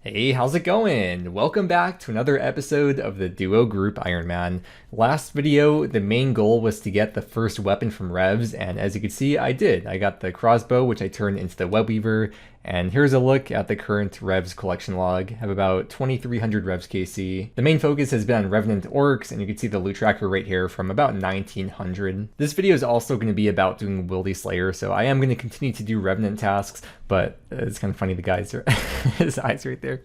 Hey, how's it going? Welcome back to another episode of the Duo Group Iron Man. Last video, the main goal was to get the first weapon from Revs, and as you can see, I did. I got the crossbow, which I turned into the web weaver, and here's a look at the current Revs collection log. I have about 2,300 Revs KC. The main focus has been on Revenant orcs, and you can see the loot tracker right here from about 1,900. This video is also going to be about doing Wildy Slayer, so I am going to continue to do Revenant tasks, but it's kind of funny the guy's his eyes right there.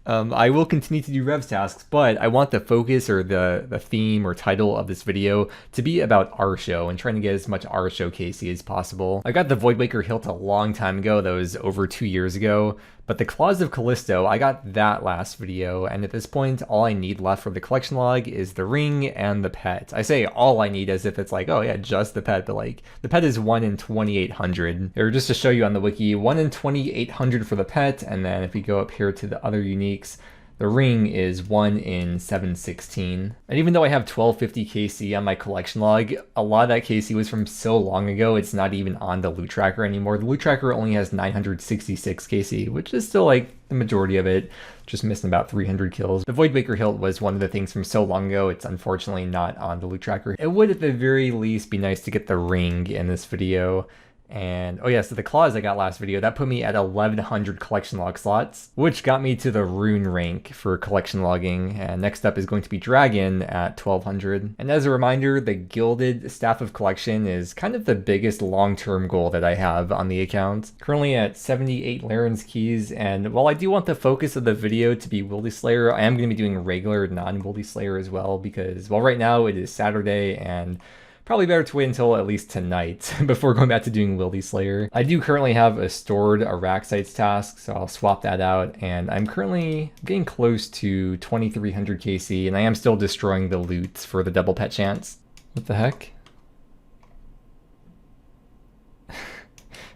I will continue to do Revs tasks, but I want the focus or the theme or title of this video to be about Artio and trying to get as much Artio KC as possible. I got the Voidwaker hilt a long time ago, that was over 2 years ago, but the Claws of Callisto, I got that last video, and at this point, all I need left for the collection log is the ring and the pet. I say all I need as if it's like, oh yeah, just the pet, but like, the pet is 1 in 2,800. Or just to show you on the wiki, 1 in 2,800 for the pet, and then if we go up here to the other uniques, the ring is 1 in 716. And even though I have 1250 KC on my collection log, a lot of that KC was from so long ago, it's not even on the loot tracker anymore. The loot tracker only has 966 KC, which is still like the majority of it, just missing about 300 kills. The Voidwaker hilt was one of the things from so long ago, it's unfortunately not on the loot tracker. It would at the very least be nice to get the ring in this video. And oh yeah, so the claws I got last video, that put me at 1,100 collection log slots, which got me to the rune rank for collection logging. And next up is going to be dragon at 1,200. And as a reminder, the gilded staff of collection is kind of the biggest long-term goal that I have on the account. Currently at 78 Laren's keys, and while I do want the focus of the video to be Wildy Slayer, I am going to be doing regular non-Wildy Slayer as well, because well, right now it is Saturday and probably better to wait until at least tonight before going back to doing Wildy Slayer. I do currently have a stored Araxxites task, so I'll swap that out, and I'm currently getting close to 2,300 KC, and I am still destroying the loot for the double pet chance. What the heck?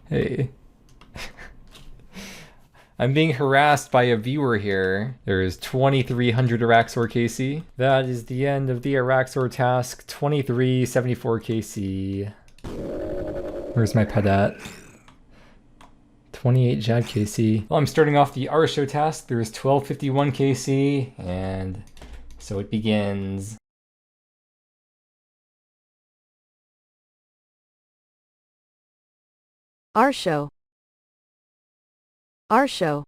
Hey. I'm being harassed by a viewer here. There's 2,300 Araxxor KC. That is the end of the Araxxor task, 2374 KC. Where's my pet at? 28 Jad KC. Well, I'm starting off the Artio task. There's 1251 KC, and so it begins. Artio. Artio.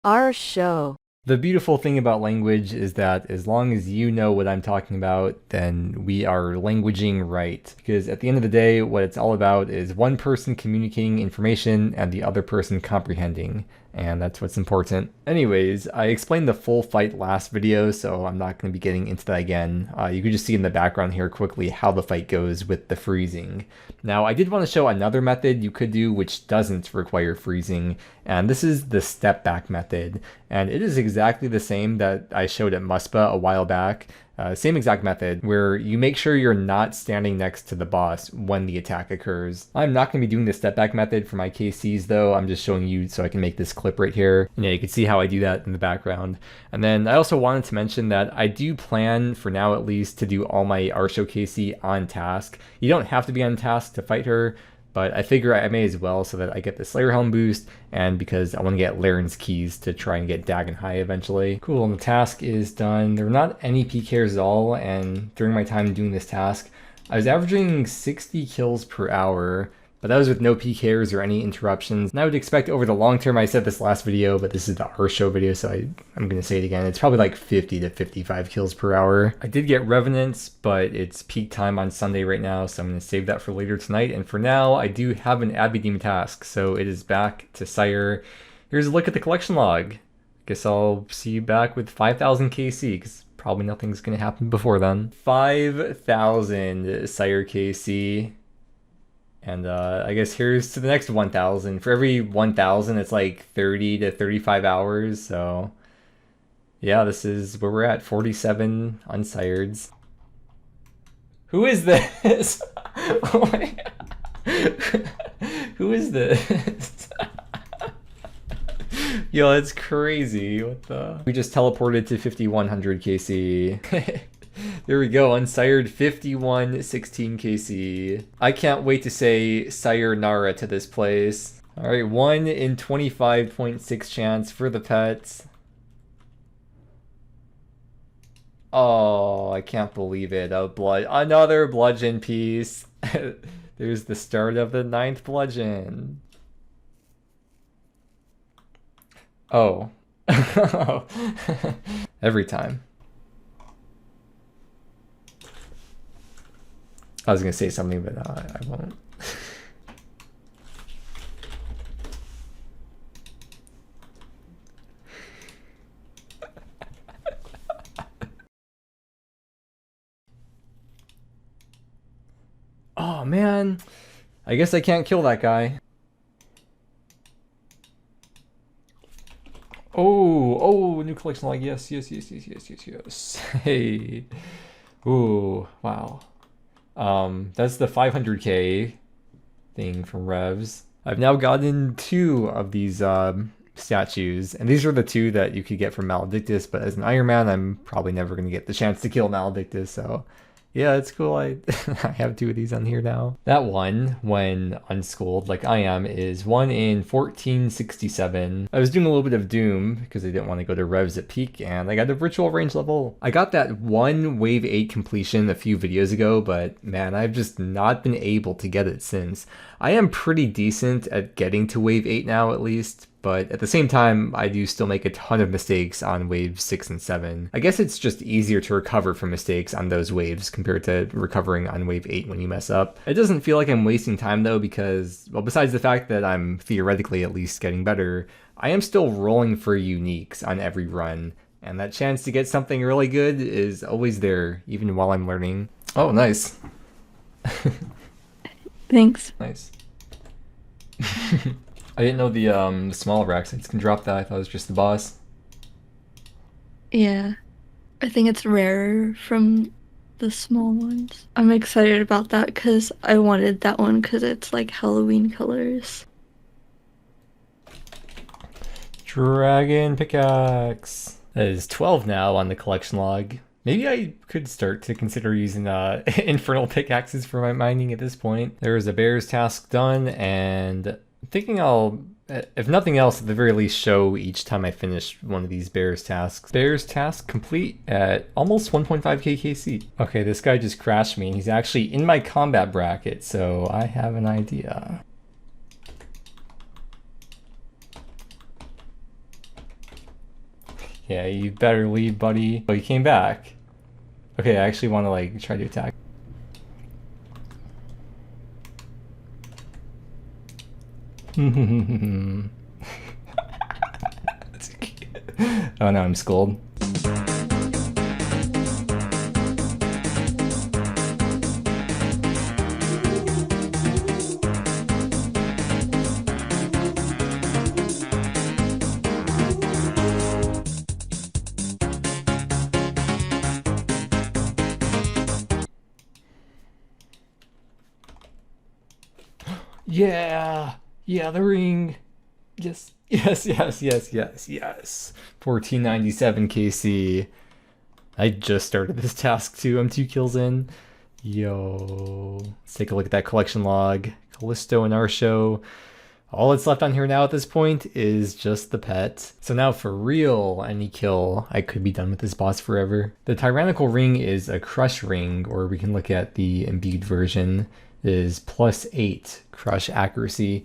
Artio. The beautiful thing about language is that as long as you know what I'm talking about, then we are languaging right. Because at the end of the day, what it's all about is one person communicating information and the other person comprehending. And that's what's important. Anyways, I explained the full fight last video, so I'm not going to be getting into that again. You can just see in the background here quickly how the fight goes with the freezing. Now, I did want to show another method you could do which doesn't require freezing, and this is the step back method. And it is exactly the same that I showed at Muspa a while back. Same exact method, where you make sure you're not standing next to the boss when the attack occurs. I'm not going to be doing the step back method for my KCs though, I'm just showing you so I can make this clip right here. And yeah, you can see how I do that in the background. And then I also wanted to mention that I do plan, for now at least, to do all my Artio KC on task. You don't have to be on task to fight her, but I figure I may as well so that I get the Slayer Helm boost, and because I want to get Laren's keys to try and get Dagon High eventually. Cool, and the task is done. There were not any PKs at all, and during my time doing this task, I was averaging 60 kills per hour, but that was with no PKs or any interruptions. And I would expect over the long term, I said this last video, but this is the Artio video, so I'm going to say it again. It's probably like 50 to 55 kills per hour. I did get Revenants, but it's peak time on Sunday right now, so I'm going to save that for later tonight. And for now, I do have an Abyssal task, so it is back to Sire. Here's a look at the collection log. Guess I'll see you back with 5,000 KC, because probably nothing's going to happen before then. 5,000 Sire KC. And I guess here's to the next 1,000. For every 1,000, it's like 30 to 35 hours. So yeah, this is where we're at, 47 unsireds. Who is this? Oh my God. Who is this? Yo, that's crazy. What the? We just teleported to 5,100 KC. There we go, unsired 5116 KC. I can't wait to say Sayonara to this place. All right, 1 in 25.6 chance for the pets. Oh, I can't believe it. Another bludgeon piece. There's the start of the 9th bludgeon. Oh. Every time. I was gonna say something, but I won't. Oh man, I guess I can't kill that guy. Oh, new collection log. Yes. Hey. Ooh, wow. That's the 500k thing from Revs. I've now gotten 2 of these statues, and these are the 2 that you could get from Maledictus, but as an Iron Man, I'm probably never going to get the chance to kill Maledictus, so yeah, it's cool. I have 2 of these on here now. That one, when unschooled like I am, is 1 in 1467. I was doing a little bit of Doom because I didn't want to go to Revs at peak, and I got a virtual range level. I got that 1 wave 8 completion a few videos ago, but man, I've just not been able to get it since. I am pretty decent at getting to wave 8 now at least, but at the same time, I do still make a ton of mistakes on waves 6 and 7. I guess it's just easier to recover from mistakes on those waves compared to recovering on wave 8 when you mess up. It doesn't feel like I'm wasting time though because, well, besides the fact that I'm theoretically at least getting better, I am still rolling for uniques on every run, and that chance to get something really good is always there, even while I'm learning. Oh, nice. Thanks. Nice. I didn't know the small Araxxids can drop that. I thought it was just the boss. Yeah. I think it's rarer from the small ones. I'm excited about that because I wanted that one because it's like Halloween colors. Dragon pickaxe. That is 12 now on the collection log. Maybe I could start to consider using infernal pickaxes for my mining at this point. There's a bear's task done, and I'm thinking I'll, if nothing else, at the very least show each time I finish one of these bear's tasks. Bear's task complete at almost 1.5k KC. Okay, this guy just crashed me, and he's actually in my combat bracket, so I have an idea. Yeah, you better leave, buddy. Oh, he came back. Okay, I actually want to like try to attack. Oh no, I'm schooled. Yeah, the ring. Yes. 1497 KC. I just started this task too. I'm 2 kills in. Yo. Let's take a look at that collection log. Callisto and Artio. All that's left on here now at this point is just the pet. So now for real, any kill, I could be done with this boss forever. The Tyrannical ring is a crush ring, or we can look at the imbued version. It is +8 crush accuracy.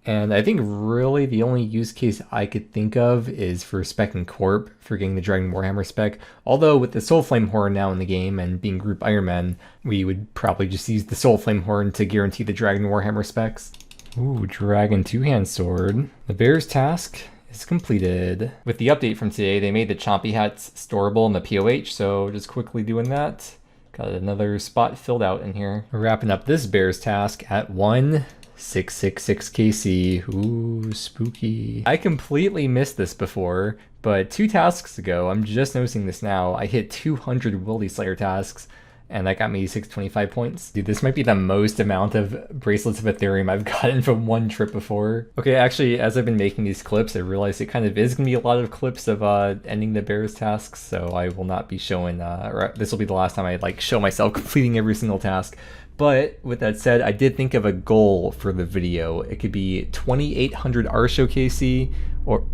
And I think really the only use case I could think of is for specking Corp for getting the Dragon Warhammer spec. Although with the Soul Flame Horn now in the game and being Group Iron Man, we would probably just use the Soul Flame Horn to guarantee the Dragon Warhammer specs. Ooh, Dragon Two-Hand Sword. The Bear's task is completed. With the update from today, they made the Chompy hats storable in the POH, so just quickly doing that. Got another spot filled out in here. We're wrapping up this Bear's task at 1666 KC. Ooh, spooky. I completely missed this before, but 2 tasks ago, I'm just noticing this now, I hit 200 Wildy Slayer tasks, and that got me 625 points. Dude, this might be the most amount of Bracelets of Ethereum I've gotten from one trip before. Okay, actually, as I've been making these clips, I realized it kind of is going to be a lot of clips of ending the Bear's tasks, so I will not be showing, or this will be the last time I like show myself completing every single task. But with that said, I did think of a goal for the video. It could be 2800 Artio KC, or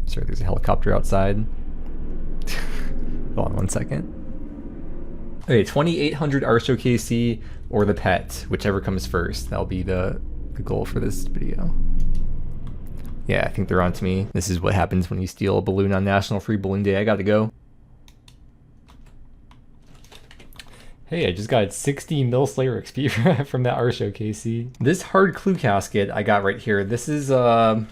sorry, there's a helicopter outside. Hold on one second. Okay, 2800 Artio KC or the pet, whichever comes first. That'll be the goal for this video. Yeah, I think they're on to me. This is what happens when you steal a balloon on National Free Balloon Day. I gotta go. Hey, I just got 60 Mill Slayer XP from that Artio KC. This hard clue casket I got right here. This is the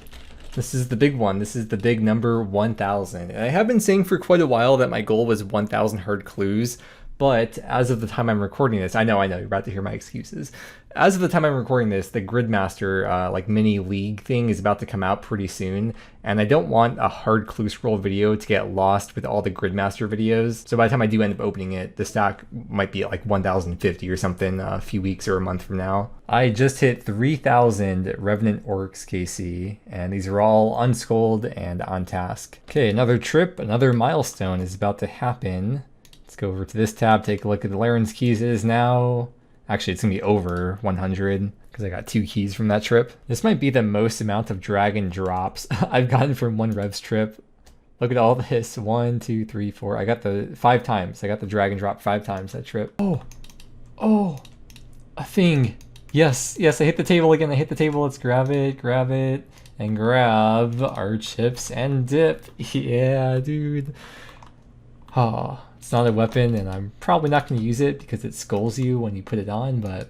big one. This is the big number 1000. And I have been saying for quite a while that my goal was 1000 hard clues. But as of the time I'm recording this, I know, you're about to hear my excuses. As of the time I'm recording this, the Gridmaster like mini league thing is about to come out pretty soon, and I don't want a hard clue scroll video to get lost with all the Gridmaster videos. So by the time I do end up opening it, the stack might be at like 1050 or something a few weeks or a month from now. I just hit 3000 Revenant Orcs KC, and these are all unskulled and on task. Okay, another trip, another milestone is about to happen. Let's go over to this tab, take a look at the Laren's keys. It is now, actually it's gonna be over 100 because I got 2 keys from that trip. This might be the most amount of dragon drops I've gotten from one Revs trip. Look at all this, 1, 2, 3, 4. I got the 5 times. I got the dragon drop 5 times that trip. Oh, a thing. Yes, I hit the table again. I hit the table. Let's grab it, and grab our chips and dip. Yeah, dude. Oh. It's not a weapon, and I'm probably not going to use it because it skulls you when you put it on, but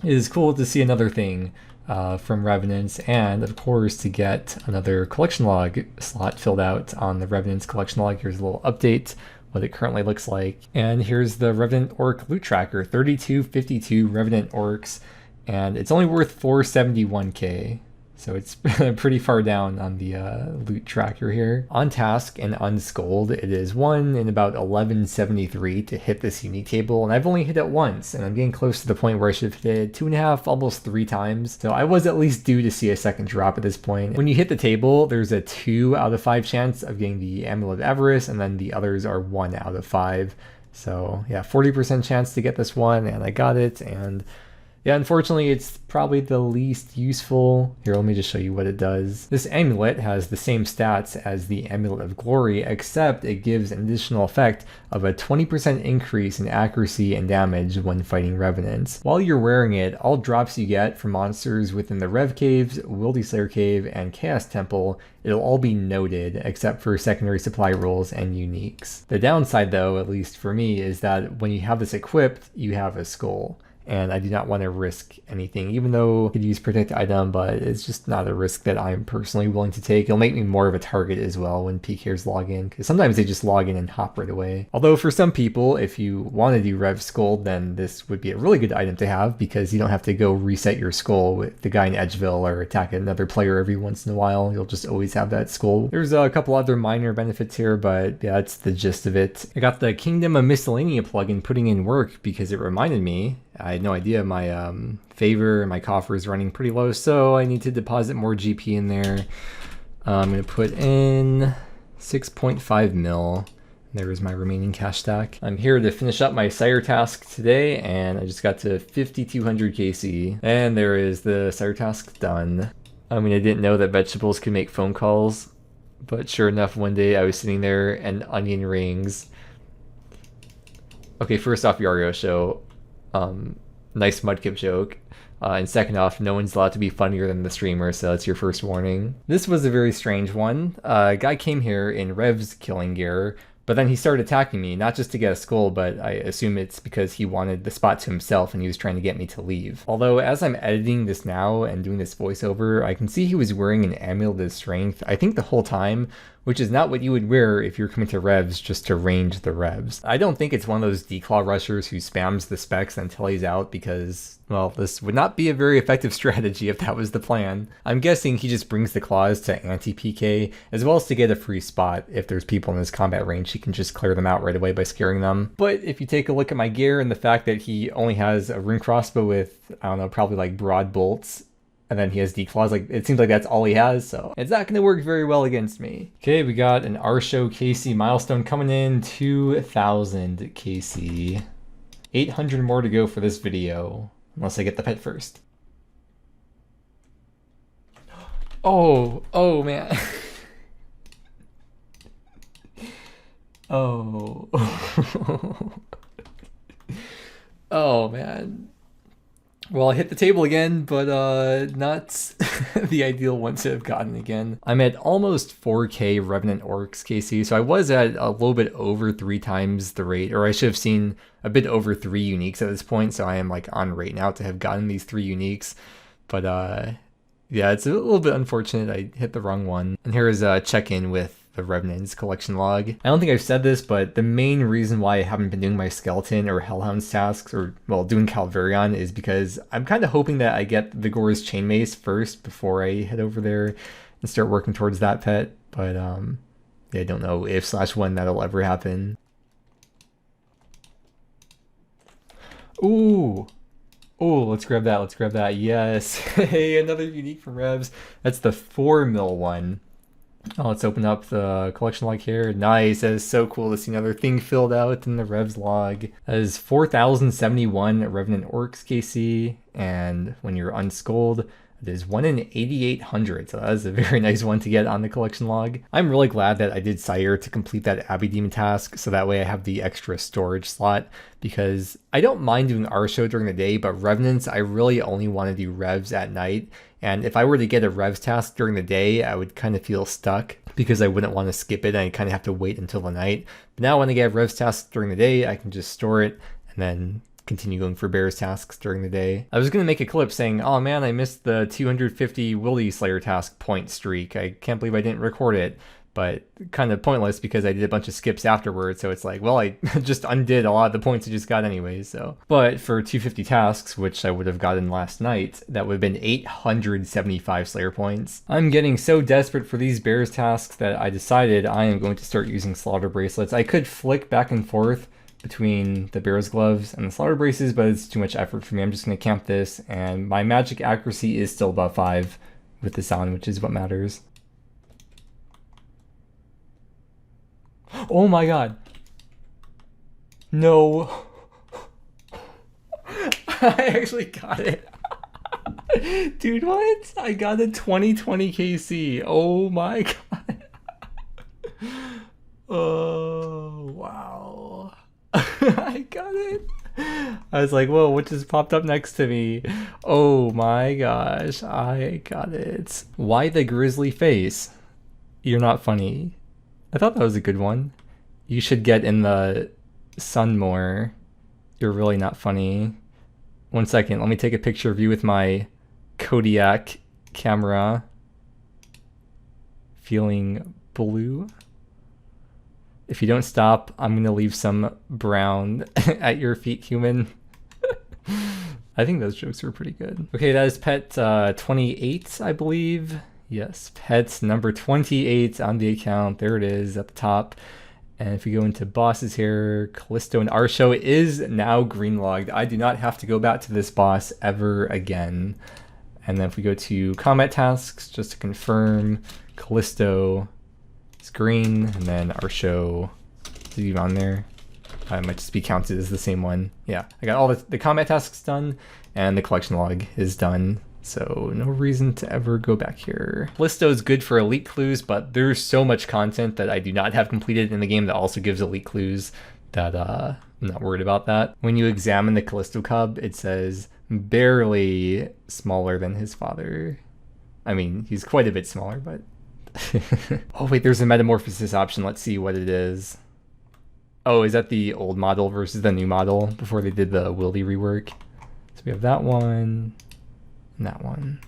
it is cool to see another thing from Revenants, and of course to get another collection log slot filled out on the Revenants collection log. Here's a little update, what it currently looks like. And here's the Revenant Orc loot tracker, 3252 Revenant Orcs, and it's only worth 471k. So it's pretty far down on the loot tracker here. On task and unskulled, it is 1 in about 1173 to hit this unique table, and I've only hit it once, and I'm getting close to the point where I should have hit it 2.5, almost 3 times. So I was at least due to see a second drop at this point. When you hit the table, there's a 2 out of 5 chance of getting the Amulet of Avarice, and then the others are 1 out of 5. So yeah, 40% chance to get this one, and I got it, and yeah, unfortunately, it's probably the least useful. Here, let me just show you what it does. This amulet has the same stats as the Amulet of Glory, except it gives an additional effect of a 20% increase in accuracy and damage when fighting Revenants. While you're wearing it, all drops you get from monsters within the Rev Caves, Wildy Slayer Cave, and Chaos Temple, it'll all be noted, except for secondary supply rules and uniques. The downside, though, at least for me, is that when you have this equipped, you have a skull. And I do not want to risk anything, even though I could use protect item, but it's just not a risk that I'm personally willing to take. It'll make me more of a target as well when PKers log in, because sometimes they just log in and hop right away. Although for some people, if you want to do Rev Skull, then this would be a really good item to have, because you don't have to go reset your skull with the guy in Edgeville or attack another player every once in a while. You'll just always have that skull. There's a couple other minor benefits here, but yeah, that's the gist of it. I got the Kingdom of Miscellanea plugin putting in work because it reminded me, I had no idea my favor and my coffer is running pretty low, so I need to deposit more GP in there. I'm going to put in 6.5 mil. There is my remaining cash stack. I'm here to finish up my Sire task today, and I just got to 5200 KC. And there is the Sire task done. I mean, I didn't know that vegetables could make phone calls, but sure enough, one day I was sitting there and onion rings. Okay, first off, Yario show. Nice Mudkip joke. And second off, no one's allowed to be funnier than the streamer, so that's your first warning. This was a very strange one. A guy came here in Revs killing gear, but then he started attacking me, not just to get a skull, but I assume it's because he wanted the spot to himself and he was trying to get me to leave. Although, as I'm editing this now and doing this voiceover, I can see he was wearing an Amulet of Strength, I think the whole time, which is not what you would wear if you're coming to Revs just to range the Revs. I don't think it's one of those declaw rushers who spams the specs until he's out because, well, this would not be a very effective strategy if that was the plan. I'm guessing he just brings the claws to anti-PK, as well as to get a free spot. If there's people in his combat range, he can just clear them out right away by scaring them. But if you take a look at my gear and the fact that he only has a rune crossbow with, I don't know, probably like broad bolts, and then he has declaws, like it seems like that's all he has, so it's not gonna work very well against me. Okay, we got an Artio KC milestone coming in, 2000 KC. 800 more to go for this video. Unless I get the pet first. Oh man. Oh. Oh man. Well, I hit the table again, but not the ideal one to have gotten again. I'm at almost 4k Revenant Orcs KC, so I was at a little bit over 3 times the rate, or I should have seen a bit over 3 uniques at this point, so I am like on rate now to have gotten these 3 uniques. But yeah, it's a little bit unfortunate I hit the wrong one. And here is a check-in with the Revenant's collection log. I don't think I've said this, but the main reason why I haven't been doing my Skeleton or Hellhounds tasks, or, well, doing Calvarion, is because I'm kind of hoping that I get Vigor's Chainmace first before I head over there and start working towards that pet. But, yeah, I don't know if / when that'll ever happen. Ooh! Oh, let's grab that, let's grab that. Yes! Hey, another unique from Revs. That's the 4 mil one. Oh, let's open up the collection log here. Nice. That is so cool to see another thing filled out in the Revs log. That is 4,071 Revenant Orcs KC, and when you're unskulled, it is 1 in 8,800. So that is a very nice one to get on the collection log. I'm really glad that I did Sire to complete that Abbey Demon task, so that way I have the extra storage slot, because I don't mind doing Artio during the day, but Revenants, I really only want to do Revs at night. And if I were to get a Revs task during the day, I would kind of feel stuck because I wouldn't want to skip it and I kind of have to wait until the night. But now when I get Revs tasks during the day, I can just store it and then continue going for Bears tasks during the day. I was going to make a clip saying, oh man, I missed the 250 Willy Slayer task point streak. I can't believe I didn't record it. But kind of pointless because I did a bunch of skips afterwards, so it's like, well, I just undid a lot of the points I just got anyways, so. But for 250 tasks, which I would have gotten last night, that would have been 875 Slayer points. I'm getting so desperate for these Bears tasks that I decided I am going to start using Slaughter Bracelets. I could flick back and forth between the Bears Gloves and the Slaughter Braces, but it's too much effort for me. I'm just going to camp this, and my magic accuracy is still above 5 with this on, which is what matters. Oh my god. No. I actually got it. Dude, what? I got a 2020 KC. Oh my god. Oh, wow. I got it. I was like, whoa, what just popped up next to me? Oh my gosh, I got it. Why the grizzly face? You're not funny. I thought that was a good one. You should get in the sun more. You're really not funny. 1 second, let me take a picture of you with my Kodiak camera. Feeling blue. If you don't stop, I'm gonna leave some brown at your feet, human. I think those jokes were pretty good. Okay, that is pet 28, I believe. Yes, pet number 28 on the account. There it is at the top. And if we go into bosses here, Callisto and Artio is now green logged. I do not have to go back to this boss ever again. And then if we go to combat tasks, just to confirm, Callisto is green, and then Artio is even on there. It might just be counted as the same one. Yeah, I got all the combat tasks done, and the collection log is done. So no reason to ever go back here. Callisto is good for elite clues, but there's so much content that I do not have completed in the game that also gives elite clues that I'm not worried about that. When you examine the Callisto Cub, it says barely smaller than his father. I mean, he's quite a bit smaller, but... Oh wait, there's a metamorphosis option. Let's see what it is. Oh, is that the old model versus the new model before they did the Willy rework? So we have that one. And that one.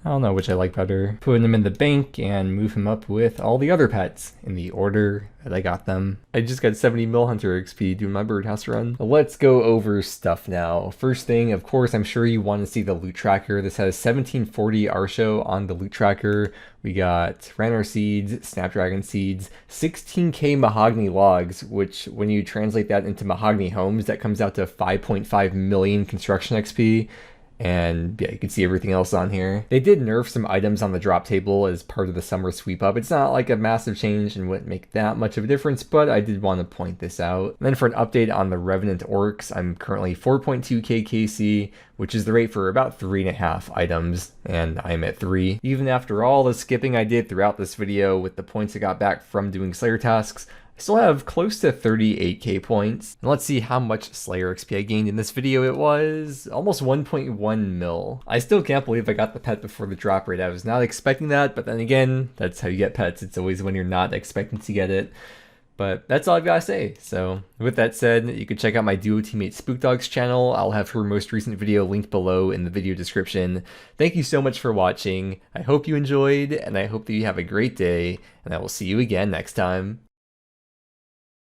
I don't know which I like better. Put him in the bank and move him up with all the other pets in the order that I got them. I just got 70 Mill Hunter XP doing my birdhouse run. Let's go over stuff now. First thing, of course, I'm sure you want to see the loot tracker. This has 1740 Artio on the loot tracker. We got Ranor seeds, Snapdragon seeds, 16k mahogany logs, which when you translate that into mahogany homes, that comes out to 5.5 million construction XP. And yeah, you can see everything else on here. They did nerf some items on the drop table as part of the summer sweep up. It's not like a massive change and wouldn't make that much of a difference, but I did want to point this out. And then for an update on the Revenant orcs, I'm currently 4.2k KC, which is the rate for about 3.5 items, and I'm at 3. Even after all the skipping I did throughout this video with the points I got back from doing Slayer tasks, I still have close to 38k points. And let's see how much Slayer XP I gained in this video. It was almost 1.1 mil. I still can't believe I got the pet before the drop rate. I was not expecting that, but then again, that's how you get pets. It's always when you're not expecting to get it. But that's all I've got to say. So with that said, you can check out my duo teammate Spookdog's channel. I'll have her most recent video linked below in the video description. Thank you so much for watching. I hope you enjoyed, and I hope that you have a great day, and I will see you again next time.